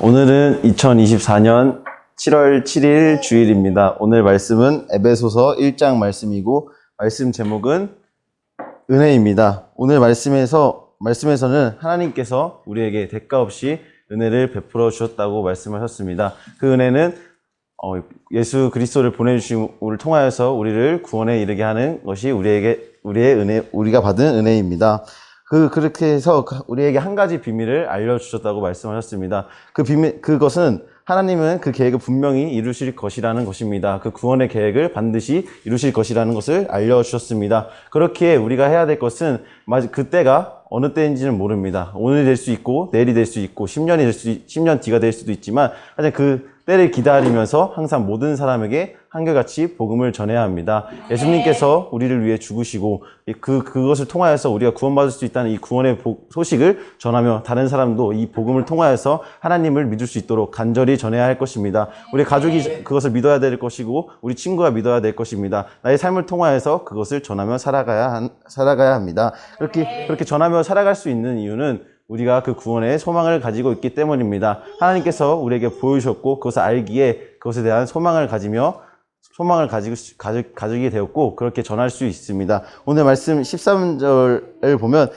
오늘은 2024년 7월 7일 주일입니다. 오늘 말씀은 에베소서 1장 말씀이고 말씀 제목은 은혜입니다. 오늘 말씀에서는 하나님께서 우리에게 대가 없이 은혜를 베풀어 주셨다고 말씀하셨습니다. 그 은혜는 예수 그리스도를 보내주심을 통하여서 우리를 구원에 이르게 하는 것이 우리가 받은 은혜입니다. 그렇게 해서 우리에게 한 가지 비밀을 알려주셨다고 말씀하셨습니다. 그것은 하나님은 그 계획을 분명히 이루실 것이라는 것입니다. 그 구원의 계획을 반드시 이루실 것이라는 것을 알려주셨습니다. 그렇게 우리가 해야 될 것은 그때가 어느 때인지는 모릅니다. 오늘이 될 수 있고 내일이 될 수 있고 10년 뒤가 될 수도 있지만 하여튼 그 때를 기다리면서 항상 모든 사람에게 한결같이 복음을 전해야 합니다. 예수님께서 우리를 위해 죽으시고 그것을 통하여서 우리가 구원받을 수 있다는 이 구원의 소식을 전하며 다른 사람도 이 복음을 통하여서 하나님을 믿을 수 있도록 간절히 전해야 할 것입니다. 우리 가족이 그것을 믿어야 될 것이고 우리 친구가 믿어야 될 것입니다. 나의 삶을 통하여서 그것을 전하며 살아가야 합니다. 그렇게 전하며 살아갈 수 있는 이유는 우리가 그 구원의 소망을 가지고 있기 때문입니다. 하나님께서 우리에게 보여주셨고 그것을 알기에 그것에 대한 소망을 가지게 되었고 그렇게 전할 수 있습니다. 오늘 말씀 13절을 보면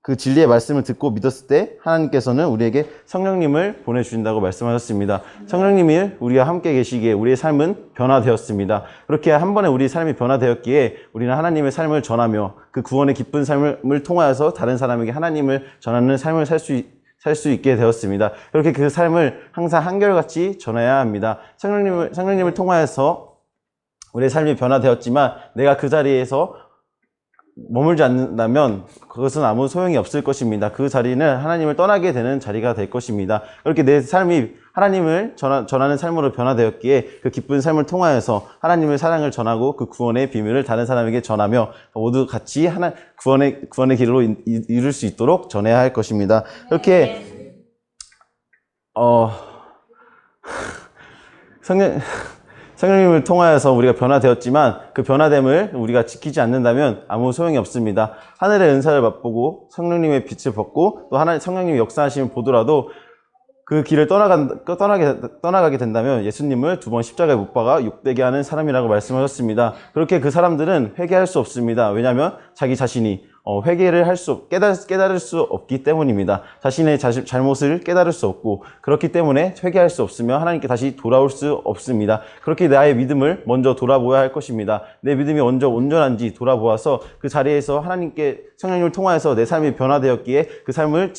그 진리의 말씀을 듣고 믿었을 때 하나님께서는 우리에게 성령님을 보내주신다고 말씀하셨습니다. 성령님이 우리와 함께 계시기에 우리의 삶은 변화되었습니다. 그렇게 한 번에 우리 삶이 변화되었기에 우리는 하나님의 삶을 전하며 그 구원의 기쁜 삶을 통하여서 다른 사람에게 하나님을 전하는 삶을 살 수 있게 되었습니다. 그렇게 그 삶을 항상 한결같이 전해야 합니다. 성령님을 통하여서 우리의 삶이 변화되었지만 내가 그 자리에서 머물지 않는다면 그것은 아무 소용이 없을 것입니다. 그 자리는 하나님을 떠나게 되는 자리가 될 것입니다. 그렇게 내 삶이 하나님을 전하는 삶으로 변화되었기에 그 기쁜 삶을 통하여서 하나님의 사랑을 전하고 그 구원의 비밀을 다른 사람에게 전하며 모두 같이 구원의 길로 이룰 수 있도록 전해야 할 것입니다. 이렇게 성령님을 통하여서 우리가 변화되었지만 그 변화됨을 우리가 지키지 않는다면 아무 소용이 없습니다. 하늘의 은사를 맛보고 성령님의 빛을 받고 또 성령님의 역사하심을 보더라도 그 길을 떠나가게 된다면 예수님을 2번 십자가에 못 박아 욕되게 하는 사람이라고 말씀하셨습니다. 그렇게 그 사람들은 회개할 수 없습니다. 왜냐하면 자기 자신이 회개를 깨달을 수 없기 때문입니다. 자신의 잘못을 깨달을 수 없고 그렇기 때문에 회개할 수 없으며 하나님께 다시 돌아올 수 없습니다. 그렇게 나의 믿음을 먼저 돌아보아야 할 것입니다. 내 믿음이 먼저 온전한지 돌아보아서 그 자리에서 하나님께 성령님을 통하여서 내 삶이 변화되었기에 그 삶을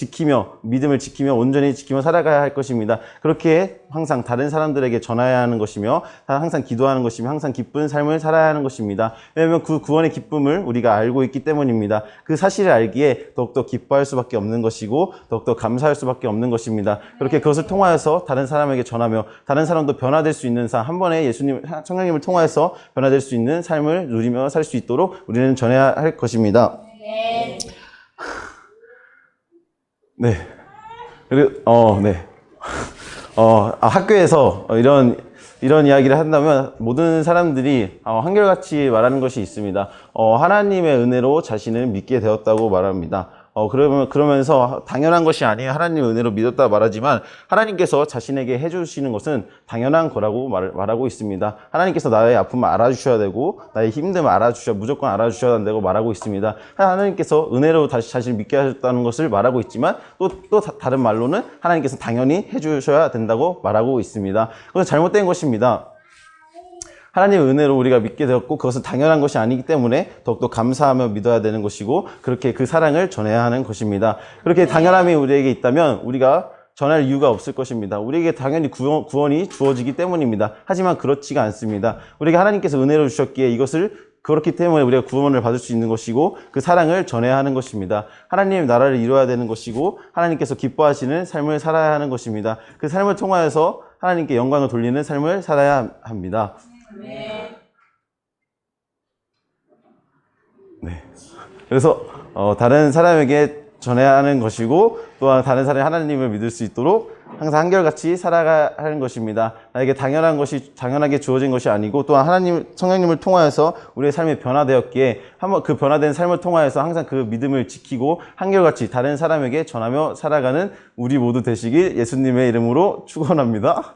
믿음을 지키며 온전히 지키며 살아가야 할 것입니다. 그렇게 항상 다른 사람들에게 전해야 하는 것이며 항상 기도하는 것이며 항상 기쁜 삶을 살아야 하는 것입니다. 왜냐하면 그 구원의 기쁨을 우리가 알고 있기 때문입니다. 그 사실을 알기에 더욱더 기뻐할 수밖에 없는 것이고 더욱더 감사할 수밖에 없는 것입니다. 그렇게 그것을 통하여서 다른 사람에게 전하며 다른 사람도 변화될 수 있는 한 번에 성령님을 통하여서 변화될 수 있는 삶을 누리며 살 수 있도록 우리는 전해야 할 것입니다. 네. 그리고 학교에서 이런 이야기를 한다면 모든 사람들이 한결같이 말하는 것이 있습니다. 하나님의 은혜로 자신을 믿게 되었다고 말합니다. 그러면서 당연한 것이 아니에요. 하나님의 은혜로 믿었다 말하지만 하나님께서 자신에게 해주시는 것은 당연한 거라고 말하고 있습니다. 하나님께서 나의 아픔을 알아주셔야 되고 나의 힘듦을 무조건 알아주셔야 한다고 말하고 있습니다. 하나님께서 은혜로 다시 자신을 믿게 하셨다는 것을 말하고 있지만 또 다른 말로는 하나님께서 당연히 해주셔야 된다고 말하고 있습니다. 그것은 잘못된 것입니다. 하나님의 은혜로 우리가 믿게 되었고 그것은 당연한 것이 아니기 때문에 더욱더 감사하며 믿어야 되는 것이고 그렇게 그 사랑을 전해야 하는 것입니다. 그렇게 당연함이 우리에게 있다면 우리가 전할 이유가 없을 것입니다. 우리에게 당연히 구원이 주어지기 때문입니다. 하지만 그렇지가 않습니다. 우리에게 하나님께서 은혜로 주셨기에 그렇기 때문에 우리가 구원을 받을 수 있는 것이고 그 사랑을 전해야 하는 것입니다. 하나님의 나라를 이루어야 되는 것이고 하나님께서 기뻐하시는 삶을 살아야 하는 것입니다. 그 삶을 통하여서 하나님께 영광을 돌리는 삶을 살아야 합니다. 네. 그래서 다른 사람에게 전해야 하는 것이고 또한 다른 사람이 하나님을 믿을 수 있도록 항상 한결같이 살아가는 것입니다. 나에게 당연하게 주어진 것이 아니고 또한 하나님, 성령님을 통하여서 우리의 삶이 변화되었기에 한번 그 변화된 삶을 통하여서 항상 그 믿음을 지키고 한결같이 다른 사람에게 전하며 살아가는 우리 모두 되시길 예수님의 이름으로 축원합니다.